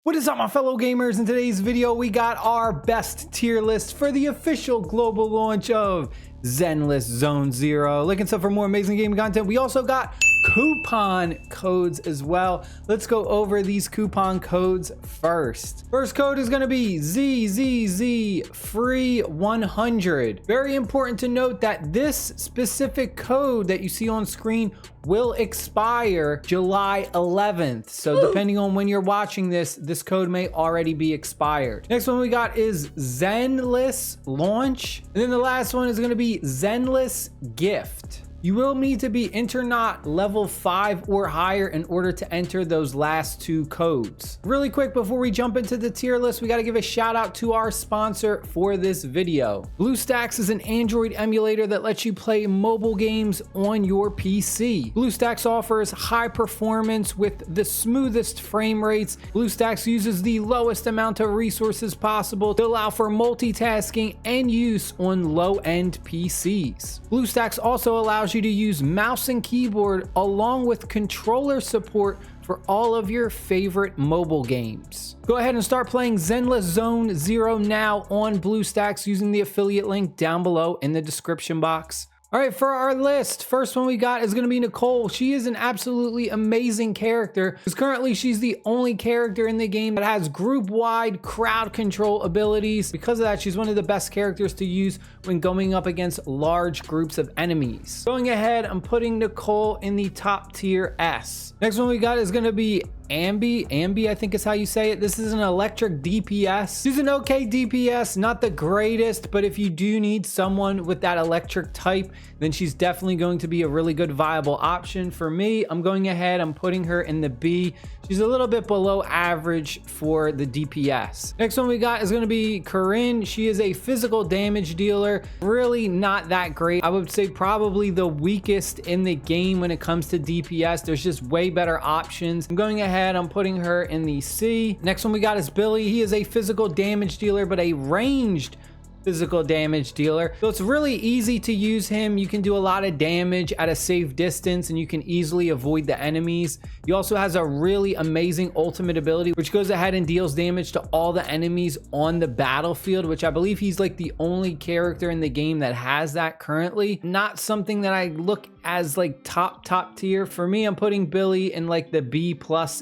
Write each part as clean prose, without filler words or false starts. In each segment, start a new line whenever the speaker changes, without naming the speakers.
What is up, my fellow gamers? In today's video, we got our best tier list for the official global launch of Zenless Zone Zero. Looking stuff for more amazing gaming content. We also got coupon codes as well. Let's go over these coupon codes first. First code is going to be ZZZ free 100. Very important to note that this specific code that you see on screen will expire July 11th. So depending on when you're watching this, this code may already be expired. Next one we got is Zenless launch. And then the last one is going to be Zenless gift. You will need to be Internaut level 5 or higher in order to enter those last two codes. Really quick, before we jump into the tier list, we got to give a shout out to our sponsor for this video. BlueStacks is an Android emulator that lets you play mobile games on your PC. BlueStacks offers high performance with the smoothest frame rates. BlueStacks uses the lowest amount of resources possible to allow for multitasking and use on low-end PCs. BlueStacks also allows you to use mouse and keyboard along with controller support for all of your favorite mobile games. Go ahead and start playing Zenless Zone Zero now on BlueStacks using the affiliate link down below in the description box. All right, for our list, first one we got is going to be Nicole. She is an absolutely amazing character because currently she's the only character in the game that has group-wide crowd control abilities. Because of that, she's one of the best characters to use when going up against large groups of enemies. Going ahead, I'm putting Nicole in the top tier S. Next one we got is going to be Ambi, I think is how you say it. This is an electric DPS. She's an okay DPS, not the greatest, but if you do need someone with that electric type, then she's definitely going to be a really good viable option. For me, I'm going ahead, I'm putting her in the B. She's a little bit below average for the DPS. Next one we got is going to be Corinne. She is a physical damage dealer. Really not that great. I would say probably the weakest in the game when it comes to DPS. There's just way better options. I'm going ahead, I'm putting her in the C. Next one we got is Billy. He is a physical damage dealer, but a ranged physical damage dealer. So it's really easy to use him. You can do a lot of damage at a safe distance and you can easily avoid the enemies. He also has a really amazing ultimate ability, which goes ahead and deals damage to all the enemies on the battlefield, which I believe he's like the only character in the game that has that currently. Not something that I look as like top tier. For me, I'm putting Billy in like the B+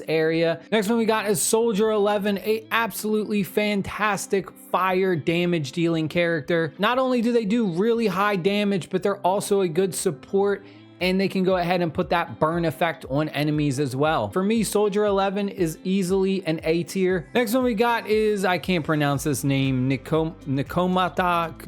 area. Next one we got is Soldier 11, a absolutely fantastic fire damage dealing character. Not only do they do really high damage, but they're also a good support and they can go ahead and put that burn effect on enemies as well. For me, Soldier 11 is easily an A tier. Next one we got is, I can't pronounce this name, Nakamata,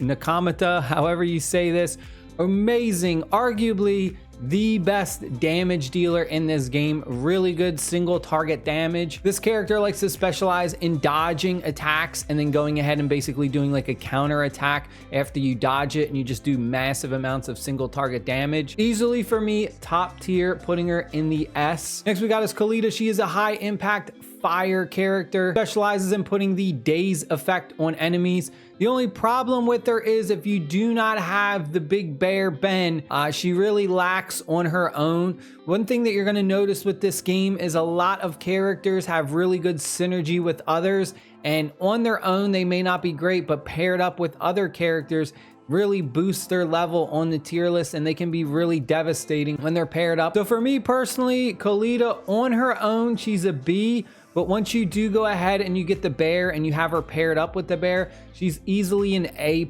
however you say this. Amazing, arguably the best damage dealer in this game. Really good single target damage. This character likes to specialize in dodging attacks and then going ahead and basically doing like a counter attack after you dodge it, and you just do massive amounts of single target damage. Easily for me, top tier, putting her in the S. Next we got is Kalita. She is a high impact fire character, specializes in putting the daze effect on enemies. The only problem with her is if you do not have the big bear Ben, she really lacks on her own. One thing that you're going to notice with this game is a lot of characters have really good synergy with others, and on their own they may not be great, but paired up with other characters really boosts their level on the tier list, and they can be really devastating when they're paired up. So for me personally, Kalita on her own, she's a B. But once you do go ahead and you get the bear and you have her paired up with the bear, she's easily an A+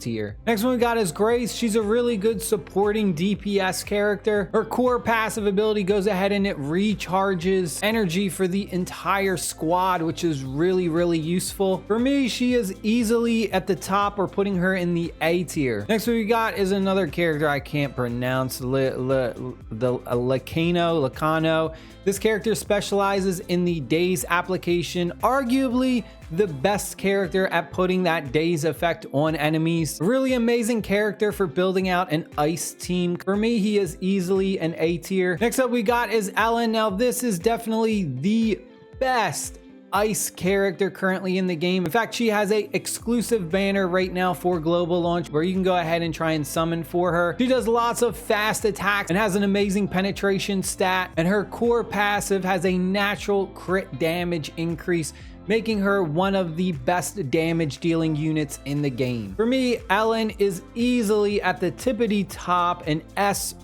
tier. Next one we got is Grace. She's a really good supporting DPS character. Her core passive ability goes ahead and it recharges energy for the entire squad, which is really useful. For me, she is easily at the top, or putting her in the A tier. Next one we got is another character I can't pronounce, Lacano. This character specializes in the daze application, arguably the best character at putting that daze effect on enemies. Really amazing character for building out an ice team. For me, he is easily an A tier. Next up we got is Ellen. Now this is definitely the best ice character currently in the game. In fact, she has a exclusive banner right now for global launch where you can go ahead and try and summon for her. She does lots of fast attacks and has an amazing penetration stat, and her core passive has a natural crit damage increase, making her one of the best damage dealing units in the game. For me, Ellen is easily at the tippity top, an S+.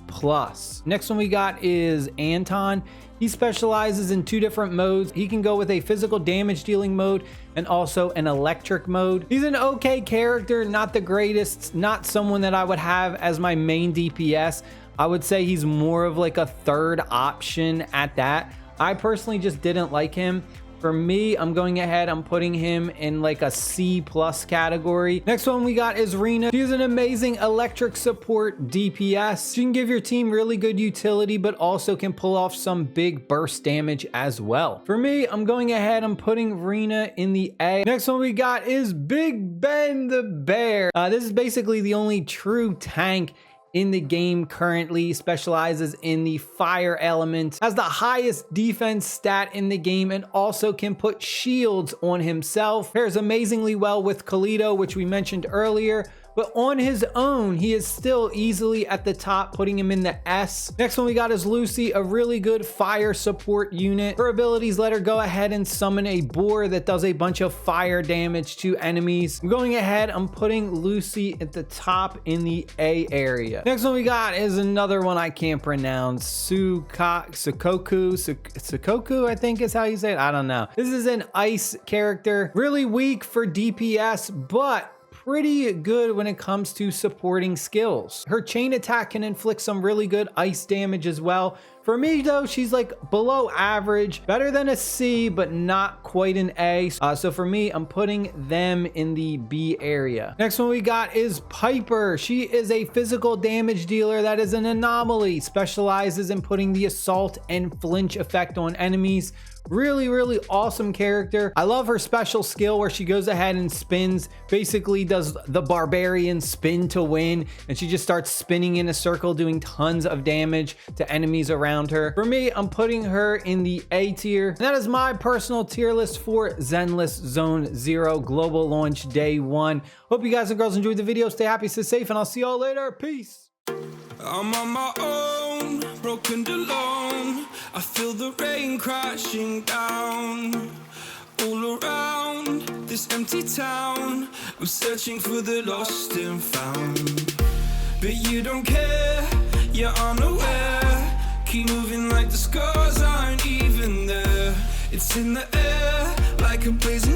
Next one we got is Anton. He specializes in 2 different modes. He can go with a physical damage dealing mode and also an electric mode. He's an okay character, not the greatest, not someone that I would have as my main DPS. I would say he's more of like a third option at that. I personally just didn't like him. For me, I'm going ahead, I'm putting him in like a C+ category. Next one we got is Rena. She's an amazing electric support DPS. She can give your team really good utility, but also can pull off some big burst damage as well. For me, I'm going ahead, I'm putting Rena in the A. Next one we got is Big Ben the Bear. This is basically the only true tank in the game currently, specializes in the fire element, has the highest defense stat in the game, and also can put shields on himself. Pairs amazingly well with Kalito, which we mentioned earlier, but on his own, he is still easily at the top, putting him in the S. Next one we got is Lucy, a really good fire support unit. Her abilities let her go ahead and summon a boar that does a bunch of fire damage to enemies. I'm going ahead, I'm putting Lucy at the top in the A area. Next one we got is another one I can't pronounce. Sukoku, I think is how you say it. I don't know. This is an ice character, really weak for DPS, but pretty good when it comes to supporting skills. Her chain attack can inflict some really good ice damage as well. For me though, she's like below average, better than a C, but not quite an A. So for me, I'm putting them in the B area. Next one we got is Piper. She is a physical damage dealer that is an anomaly, specializes in putting the assault and flinch effect on enemies. Really, really awesome character. I love her special skill where she goes ahead and spins, basically does the barbarian spin to win, and she just starts spinning in a circle, doing tons of damage to enemies around her. For me, I'm putting her in the A tier. And that is my personal tier list for Zenless Zone 0 global launch day 1. Hope you guys and girls enjoyed the video. Stay happy, stay safe, and I'll see y'all later. Peace.
I'm on my own, broken and alone. I feel the rain crashing down all around this empty town. I'm searching for the lost and found, but you don't care, you're unaware. Keep moving like the scars aren't even there. It's in the air like a blazing